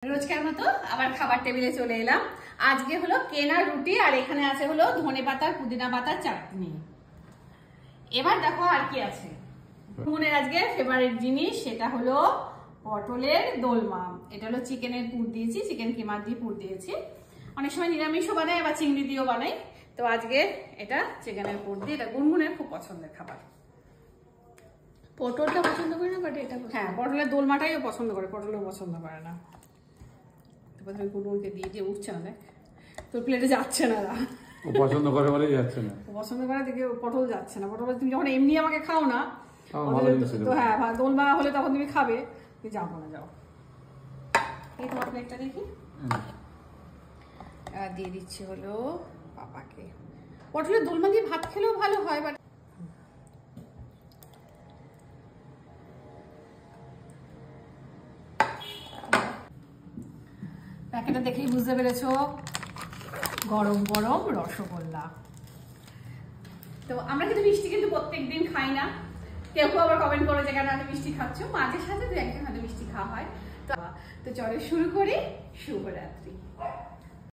রোজকার মতো আবার খাবার টেবিলে চলে এলাম। আজকে হলো কেনা রুটি আর এখানে আছে হলো ধনেপাতার পুদিনা পাতার চাটনি। এবার দেখো আর কি আছে। মনের আজকে ফেভারিট জিনিস সেটা হলো পটলের দোলমা। এটা হলো চিকেনের পুর দিয়েছি, চিকেন কিমা দিয়ে পুর দিয়েছি। অনেক সময় নিরামিষও বানাই, আবার চিংড়ি দিয়েও বানাই। তো আজকে এটা চিকেনের পুর দিয়ে, এটা গুনগুনের খুব পছন্দের খাবার। পটলটা পছন্দ করে না, বাট এটা হ্যাঁ, পটলের দোলমাটাইও পছন্দ করে, পটলও পছন্দ করে না। গুনগুনকে দিয়ে দিয়ে উঠছে না, দেখ তোর প্লেটে যাচ্ছে না। ও পছন্দ করে বলেই যাচ্ছে না, ও পছন্দ করে দেখে পটল যাচ্ছে না। পটল তুমি যখন এমনি আমাকে খাও না, তো হ্যাঁ দোলমা হলে তখন তুমি খাবে। যাবো না, যাও। এই তোমার প্লেটটা দেখি। দিয়ে দিচ্ছি হলো পাপাকে। পটলের দোলমা দিয়ে ভাত খেলেও ভালো হয়, বাট প্যাকেটটা দেখেই বুঝতে পেরেছো গরম গরম রসগোল্লা। তো আমরা কিন্তু মিষ্টি কিন্তু প্রত্যেকদিন খাই না। কেউ কেউ আবার কমেন্ট করে যে কেন এত মিষ্টি খাচ্ছ। মাঝে সাথে দু একদিন হয়তো মিষ্টি খাওয়া হয়। তো চলো শুরু করি। শুভরাত্রি।